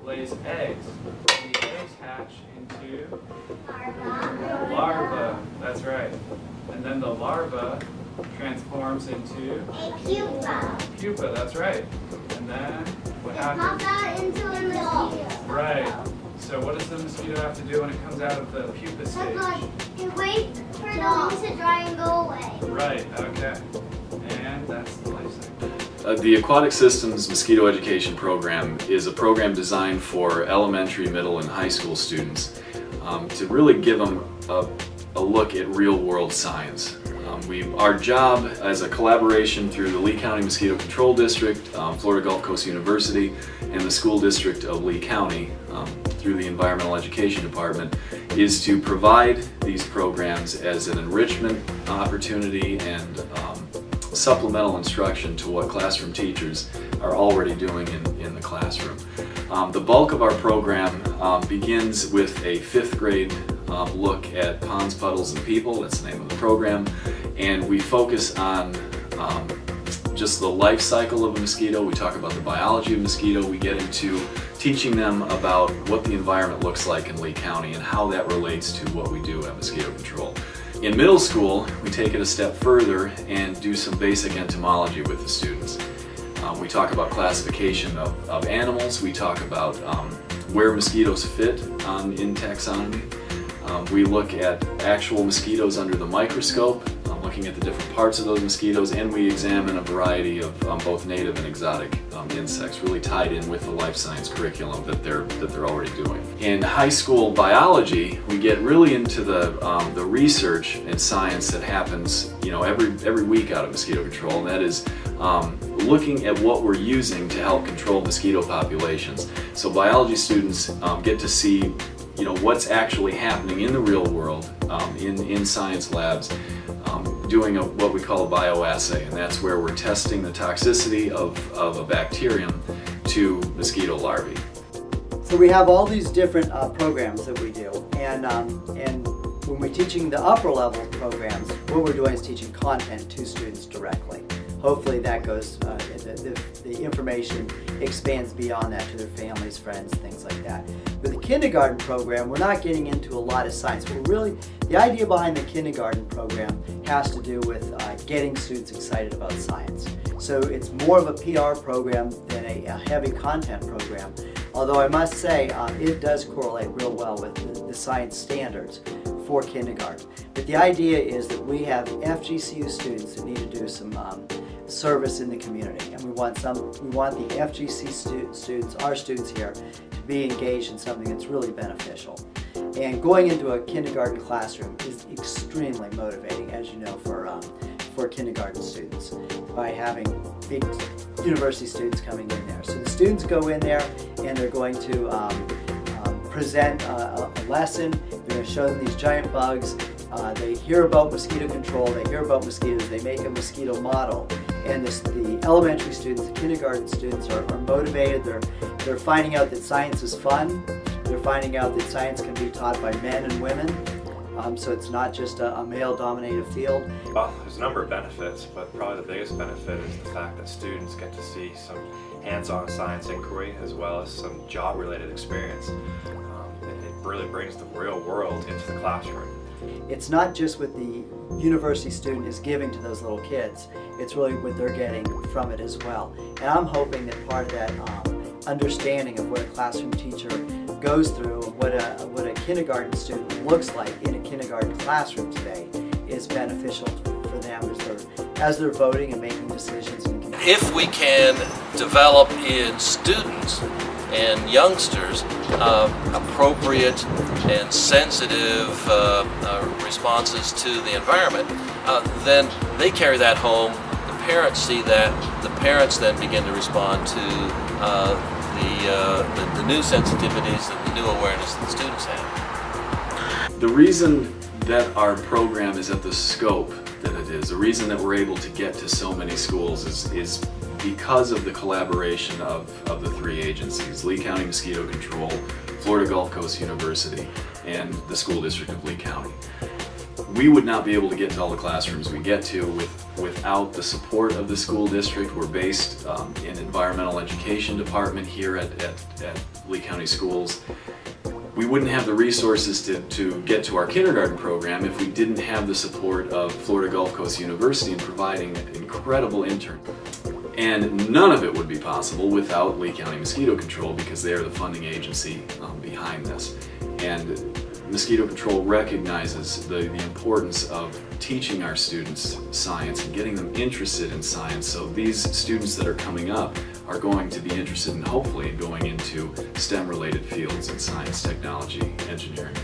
lays eggs. And the eggs hatch into larva. That's right. And then the larva transforms into A pupa. pupa. That's right. And then what It pops happens? out into a mosquito. Right. So what does the mosquito have to do when it comes out of the pupa stage? It waits for the leaves to dry and go away. Right. Okay. And that's the life cycle. The Aquatic Systems Mosquito Education Program is a program designed for elementary, middle, and high school students to really give them a look at real-world science. Our job as a collaboration through the Lee County Mosquito Control District, Florida Gulf Coast University, and the School District of Lee County through the Environmental Education Department is to provide these programs as an enrichment opportunity and supplemental instruction to what classroom teachers are already doing in the classroom. The bulk of our program begins with a 5th grade look at ponds, puddles, and people. That's the name of the program. And we focus on just the life cycle of a mosquito. We talk about the biology of mosquito. We get into teaching them about what the environment looks like in Lee County and how that relates to what we do at Mosquito Control. In middle school, we take it a step further and do some basic entomology with the students. We talk about classification of animals. We talk about where mosquitoes fit in taxonomy. We look at actual mosquitoes under the microscope, looking at the different parts of those mosquitoes, and we examine a variety of both native and exotic insects, really tied in with the life science curriculum that they're already doing. In high school biology, we get really into the research and science that happens, every week out of mosquito control, and that is looking at what we're using to help control mosquito populations. So biology students get to see what's actually happening in the real world, in science labs, doing what we call a bioassay, and that's where we're testing the toxicity of a bacterium to mosquito larvae. So we have all these different programs that we do, and when we're teaching the upper level programs, what we're doing is teaching content to students directly. Hopefully that goes, the information expands beyond that to their families, friends, things like that. With the kindergarten program, we're not getting into a lot of science. The idea behind the kindergarten program has to do with getting students excited about science. So it's more of a PR program than a heavy content program. Although I must say, it does correlate real well with the science standards for kindergarten. But the idea is that we have FGCU students that need to do some service in the community, and we want the FGC students, our students here, to be engaged in something that's really beneficial. And going into a kindergarten classroom is extremely motivating, as you know, for kindergarten students, by having big university students coming in there. So the students go in there and they're going to present a lesson. They're going to show them these giant bugs. They hear about mosquito control, they hear about mosquitoes, they make a mosquito model. And the elementary students, the kindergarten students are motivated. They're finding out that science is fun. They're finding out that science can be taught by men and women. So it's not just a male-dominated field. Well, there's a number of benefits, but probably the biggest benefit is the fact that students get to see some hands-on science inquiry as well as some job-related experience. It really brings the real world into the classroom. It's not just what the university student is giving to those little kids, it's really what they're getting from it as well. And I'm hoping that part of that understanding of what a classroom teacher goes through, what a kindergarten student looks like in a kindergarten classroom today, is beneficial for them as they're voting and making decisions. If we can develop in students and youngsters appropriate and sensitive responses to the environment, then they carry that home, the parents see that, the parents then begin to respond to the new sensitivities and the new awareness that the students have. The reason that our program is at the scope that it is, the reason that we're able to get to so many schools is because of the collaboration of the 3 agencies, Lee County Mosquito Control, Florida Gulf Coast University, and the School District of Lee County. We would not be able to get to all the classrooms we get to without the support of the school district. We're based in environmental education department here at Lee County Schools. We wouldn't have the resources to get to our kindergarten program if we didn't have the support of Florida Gulf Coast University in providing incredible interns. And none of it would be possible without Lee County Mosquito Control, because they are the funding agency behind this. And Mosquito Control recognizes the importance of teaching our students science and getting them interested in science, so these students that are coming up are going to be interested in, hopefully, going into STEM-related fields in science, technology, engineering,